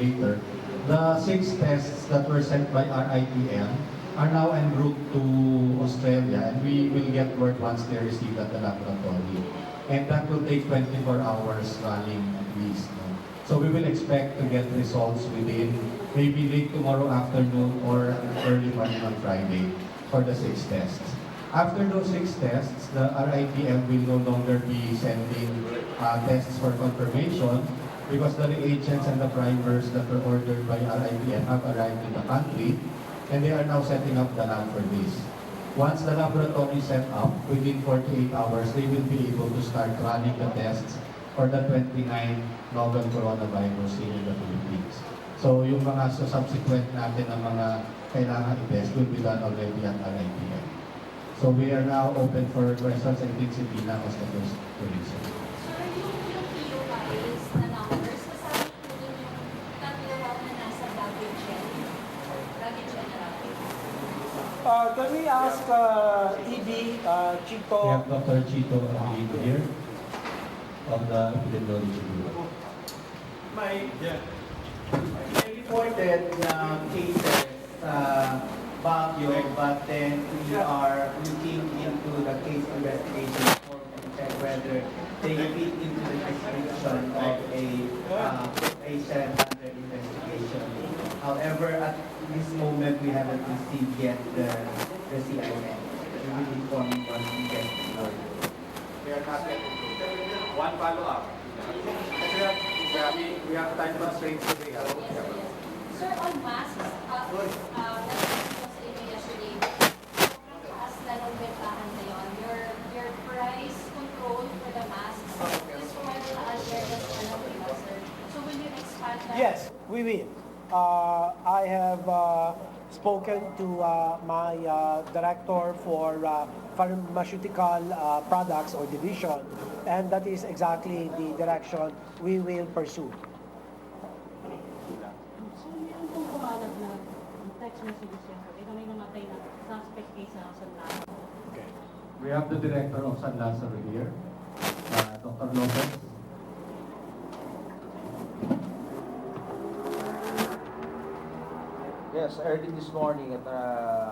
later, the 6 tests that were sent by RITM are now en route to Australia, and we will get word once they're received at the laboratory. And that will take 24 hours running at least. No? So we will expect to get results within maybe late tomorrow afternoon or early morning on Friday for the 6 tests. After those 6 tests, the RITM will no longer be sending tests for confirmation because the reagents and the primers that were ordered by RITM have arrived in the country, and they are now setting up the lab for this. Once the laboratory is set up, within 48 hours, they will be able to start running the tests for the 29 novel coronavirus in the Philippines. So yung mga subsequent natin na mga kailangan i-test will be done already at RITM. So we are now open for questions. I think si Tina was the first to listen. Sir, yung POIs na numbers, kasama po dun yung tatlo na nasa baggage general. Can we ask EB, Chito? We have Dr. Chito Abilino here from the Epidemiology Bureau. May reported na cases sa Baguio, but then we are looking into the case investigation form and check whether they fit into the description of a patient under investigation. However, at this moment, we haven't received yet the CIN. We will inform once we get the word. We are not yet included. One follow-up. We have time constraints today. Sir, on masks, nag-discuss sa inyo yesterday, as lalong bentahan ngayon, your price control for the masks is quite taas there, that's alam mo, sir. So will you expand that? Yes, we will. I have spoken to my director for pharmaceutical products or division, and that is exactly the direction we will pursue. So, meron pong kumalat na text messages yan. Ito may namatay na suspect case sa San Lázaro. Okay. We have the director of San Lazaro here, Dr. Lopez. Yes, early this morning at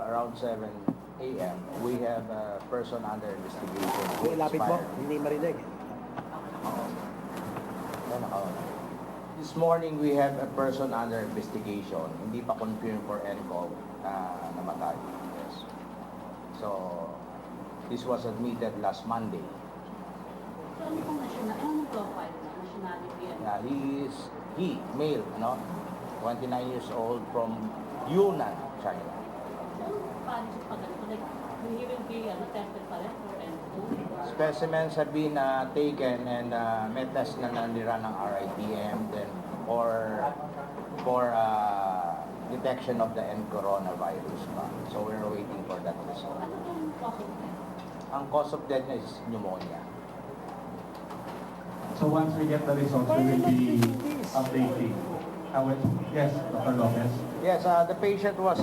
around 7 a.m., we have a person under investigation. who Ilapit mo, expired. hindi marinig. This morning, we have a person under investigation. Hindi pa confirmed for NCOV namatay. Yes. So, this was admitted last Monday. So, ano pong anong profile na nationality yan? He, male, 29 years old from Yunnan, China. Paano siya pag like, he will be tested pa rin for N2? Specimens have been taken and may test na nandira ng RITM then for detection of the N coronavirus pa. So we're waiting for that result. Ano pong cause of death? Ang cause of death is pneumonia. So once we get the results, we will be updating. Yes, Dr. Lopez. Yes, the patient was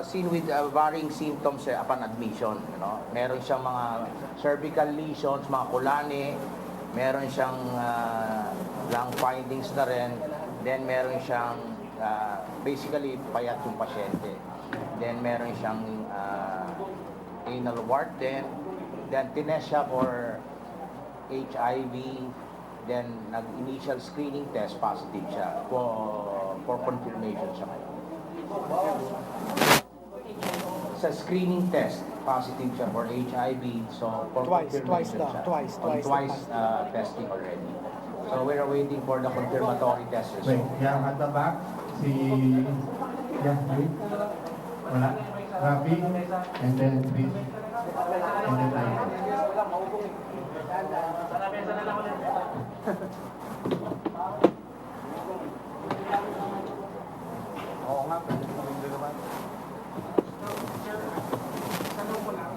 seen with varying symptoms upon admission. Meron siyang mga cervical lesions, mga kulani, meron siyang lung findings na rin, then meron siyang basically payat yung pasyente. Then meron siyang anal wart then tinest siya for HIV, then nag-initial screening test, positive siya for confirmation siya ngayon. Sa screening test, positive siya for HIV, so for confirmation siya. Twice testing already. So we're waiting for the confirmatory test Wait, result. yeah, at the back, wala, Rafi, and then Chris, and then Aiko. Oo nga, pwede mo rin naman. Tanong ko lang,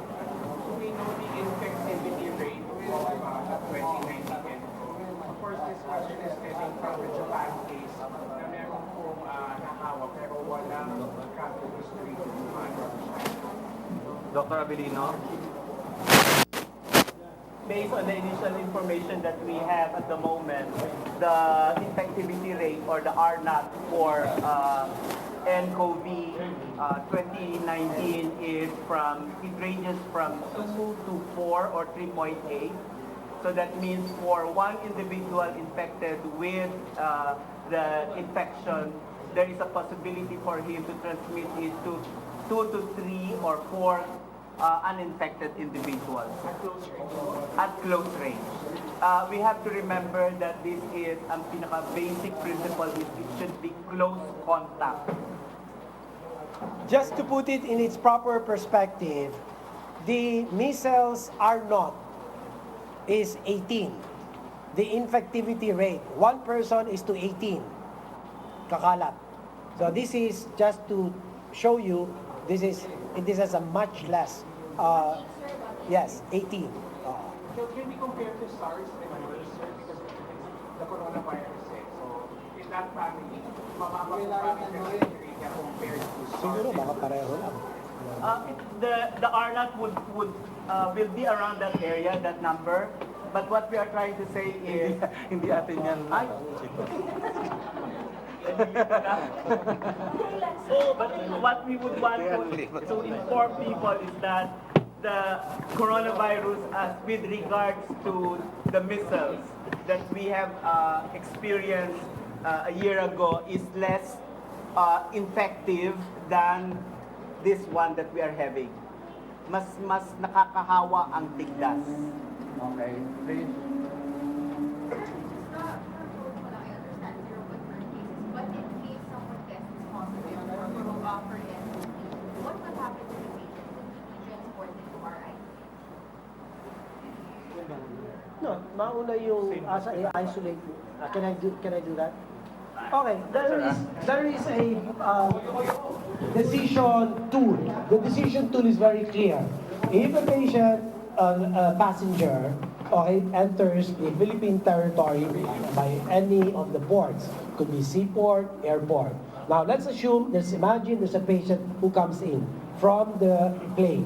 so we know the infectivity rate of 2019. Of course, this question is stemming from the Japan case na meron pong nahawak pero walang travel history to Wuhan. Dr. Abilino? based on the initial information that we have at the moment, the infectivity rate or the R0 for nCoV 2019 it ranges from 2 to 4 or 3.8. So that means for one individual infected with the infection, there is a possibility for him to transmit it to 2 to 3 or 4 uninfected individuals at close range. We have to remember that this is ang pinaka-basic principle is it should be close contact. Just to put it in its proper perspective, the measles R0 is 18. The infectivity rate, 1 person is to 18 kakalat. So this is just to show you, this is a much less. Yes, 18. So can we compare to SARS and MERS, sir? Because it's the coronavirus, eh. So in that family, mababa po family rate niya compared to SARS. Siguro baka pareho lang. The R0 will be around that area, that number. But what we are trying to say is, Hindi atin yan. Ay. But what we would want to inform people is that the coronavirus, as with regards to the measles that we have experienced a year ago, is less infective than this one that we are having. Mas nakakahawa ang tigdas. Okay, please. But in case someone tests positive for NCOV, what would happen to the patient? Would he be transported to RI? No, mauna yung asa i-isolate. Can I do that? Okay, there is a decision tool. The decision tool is very clear. If a patient, a passenger, okay, enters the Philippine territory by any of the ports, could be seaport, airport. Now let's imagine there's a patient who comes in from the plane,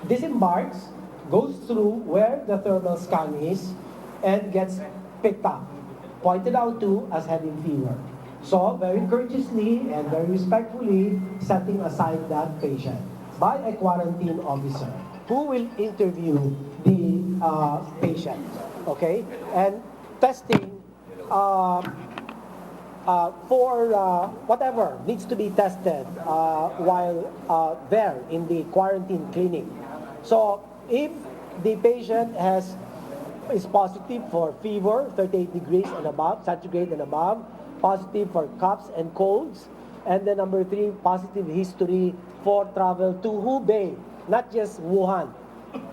disembarks, goes through where the thermal scan is, and gets picked up, pointed out to as having fever. So very courteously and very respectfully setting aside that patient by a quarantine officer who will interview the patient, okay, and testing for whatever needs to be tested while there in the quarantine clinic. So if the patient is positive for fever, 38 degrees and above, centigrade and above, positive for coughs and colds, and then number 3, positive history for travel to Hubei, not just Wuhan.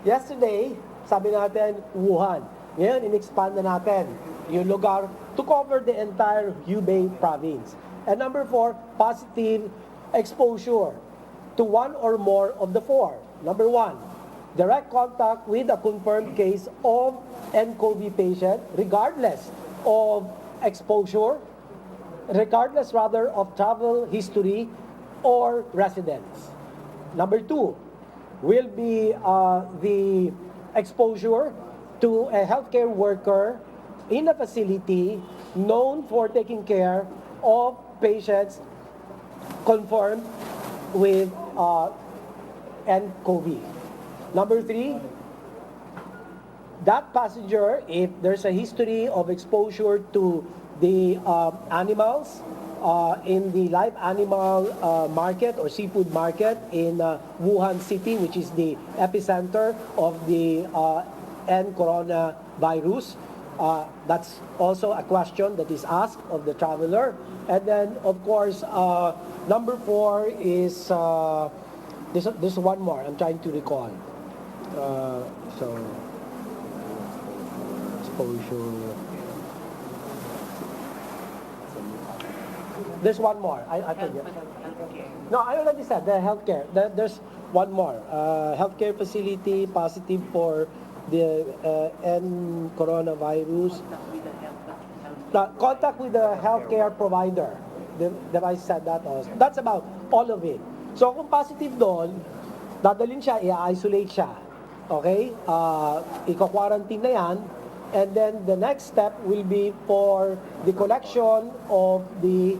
Yesterday, sabi natin Wuhan. Ngayon, in-expand na natin yung lugar to cover the entire Hubei province. And number 4, positive exposure to one or more of the 4. Number 1, direct contact with a confirmed case of nCoV patient regardless of exposure, regardless rather of travel history or residence. Number 2 will be the exposure to a healthcare worker in a facility known for taking care of patients confirmed with nCoV. Number 3, that passenger, if there's a history of exposure to the animals in the live animal market or seafood market in Wuhan City, which is the epicenter of the coronavirus. That's also a question that is asked of the traveler. And then, of course, number 4 is, there's one more I'm trying to recall. So, exposure. There's one more. I forget. No, I already said the healthcare. There's one more. Healthcare facility positive for the coronavirus. Contact with the healthcare provider. I said that also. That's about all of it. So kung positive doon, dadalhin siya, i-isolate siya. Okay? Iko-quarantine na yan. And then the next step will be for the collection of the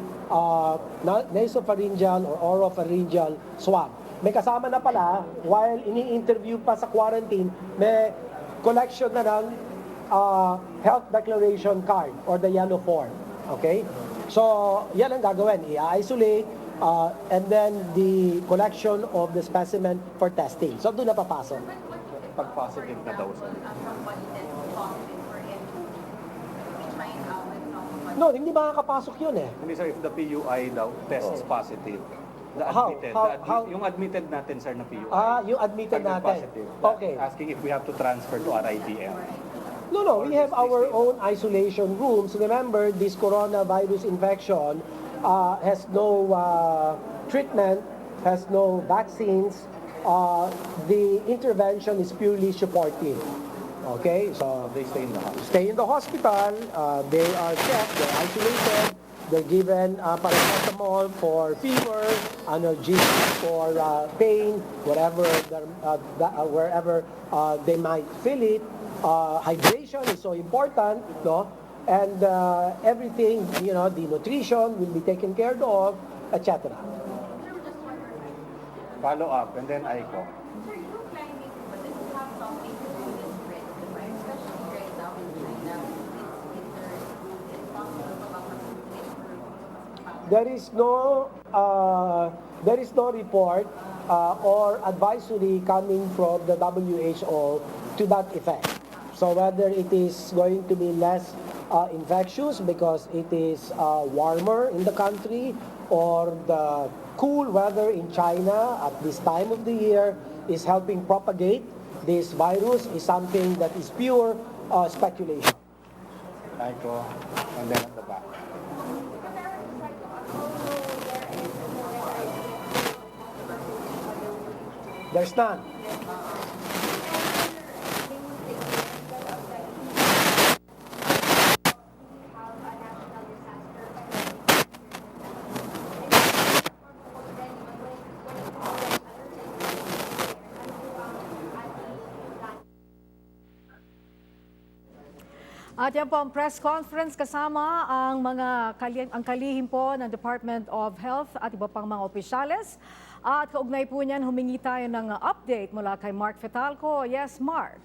nasopharyngeal or oropharyngeal swab. May kasama na pala, while ini-interview pa sa quarantine, may collection na ng health declaration card or the yellow form. Okay? So, yan ang gagawin. I-isolate, and then the collection of the specimen for testing. So, doon na papasok. Pag positive na daw, sir. No, hindi makakapasok yun eh. Hindi sir, if the PUI daw tests positive, the How? admitted, How? yung admitted natin sir na PUI. Yung admitted pag natin. positive, Okay. asking if we have to transfer to RITM. No, we have our own isolation rooms. Remember, this coronavirus infection has no treatment, has no vaccines. The intervention is purely supportive. Okay, so They stay in the house. stay in the hospital, they are checked, they're isolated, they're given paracetamol for fever, analgesic for pain, wherever wherever they might feel it. Hydration is so important, no? And everything, the nutrition will be taken care of, etc. Follow up and then ICO. Sir, you're climbing, but this will have something to do with the spread of the virus, especially right now in China. It's possible to There is no report or advisory coming from the WHO to that effect. So whether it is going to be less infectious because it is warmer in the country, or the cool weather in China at this time of the year is helping propagate this virus is something that is pure speculation. ICO and then at the back. There's none. At yan po ang press conference kasama ang ang kalihim po ng Department of Health at iba pang mga opisyales. At kaugnay po niyan, humingi tayo ng update mula kay Mark Fetalco. Yes, Mark.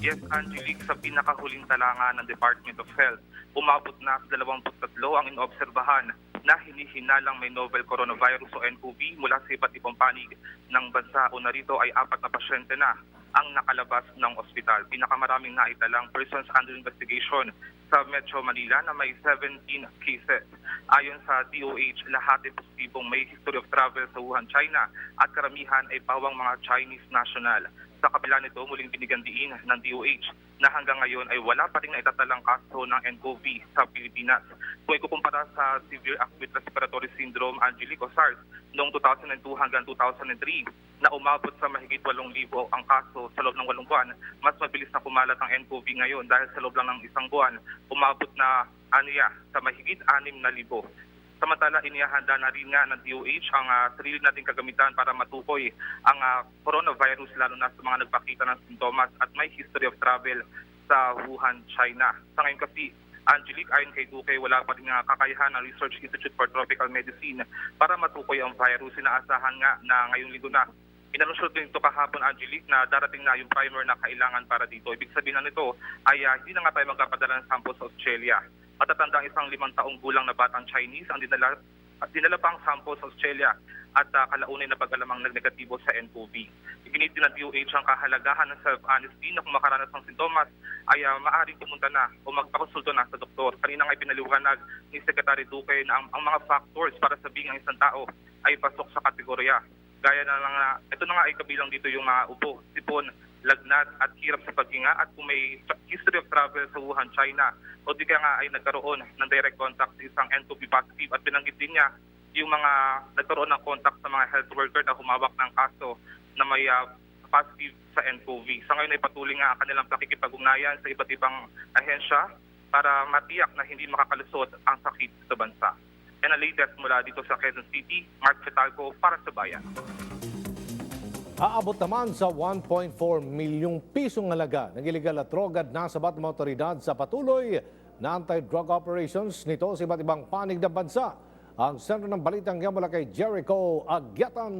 Yes, Angelique, sa pinakahuling talanga ng Department of Health, umabot na sa 23 ang inobserbahan na hinihinalang may novel coronavirus o nCoV mula sa iba't ibang panig ng bansa. Una rito ay 4 na pasyente na ang nakalabas ng ospital. Pinakamaraming naitalang persons under investigation sa Metro Manila na may 17 cases. Ayon sa DOH, lahat ay positibong may history of travel sa Wuhan, China at karamihan ay pawang mga Chinese national. Sa kabila nito, muling binigyan diin ng DOH na hanggang ngayon ay wala pa rin naitatalang kaso ng nCoV sa Pilipinas. Kung ikukumpara sa Severe Acute Respiratory Syndrome, Angelique, o SARS, noong 2002 hanggang 2003, na umabot sa mahigit 8,000 ang kaso sa loob ng 8 buwan, mas mabilis na kumalat ang nCoV ngayon dahil sa loob lang ng 1 buwan, umabot na sa mahigit 6,000. Samantala, inihahanda na rin nga ng DOH ang sarili nating kagamitan para matukoy ang coronavirus, lalo na sa mga nagpakita ng sintomas at may history of travel sa Wuhan, China. Sa ngayon kasi, Angelique, ayon kay Duque, wala pa rin kakayahan ng Research Institute for Tropical Medicine para matukoy ang virus. Inaasahan nga na ngayong linggo na. Inanunsyo din ito kahapon, Angelique, na darating na yung primer na kailangan para dito. Ibig sabihin na nito ay hindi na nga tayo magkapadala ng sample sa Australia. Matatandang 5 taong gulang na batang Chinese ang dinala pang sample sa Australia at kalaunay na pag-alamang nagnegatibo sa nCoV. Iginit din ng DOH ang kahalagahan ng self-honesty na kung makaranas ng sintomas ay maaaring pumunta na o magpakonsulto na sa doktor. Kanina nga pinaliwanag ni Secretary Duque na ang mga factors para sabing ang isang tao ay pasok sa kategorya. Gaya na lang ito na nga ay kabilang dito yung ubo, sipon, lagnat at hirap sa paghinga at kung may history of travel sa Wuhan, China o di kaya nga ay nagkaroon ng direct contact sa isang nCoV positive at binanggit din niya yung mga nagkaroon ng contact sa mga health worker na humawak ng kaso na may positive sa nCoV. Sa ngayon ay patuloy nga ang kanilang pakikipag-ugnayan sa iba't ibang ahensya para matiyak na hindi makakalusot ang sakit sa bansa. And ang latest mula dito sa Quezon City, Mark Fetalco para sa Bayan. Aabot naman sa 1.4 milyong pisong halaga ng iligal na droga na sabat ng mga otoridad sa patuloy na anti-drug operations nito sa iba't ibang panig ng bansa. Ang sentro ng balitang yan mula kay Jericho Agyatan.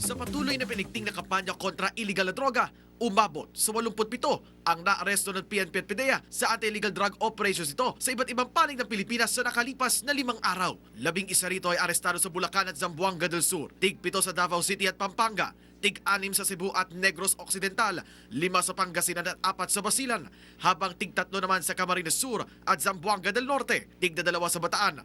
Sa patuloy na pinikting na kampanya kontra illegal na droga, umabot sa 87 ang naaresto ng PNP at PDEA sa anti-illegal drug operations ito sa iba't ibang panig ng Pilipinas sa nakalipas na 5 araw. 11 rito ay arestado sa Bulacan at Zamboanga del Sur, tig-7 sa Davao City at Pampanga, tig-6 sa Cebu at Negros Occidental, 5 sa Pangasinan at 4 sa Basilan, habang tig-3 naman sa Camarines Sur at Zamboanga del Norte, tig-2 sa Bataan,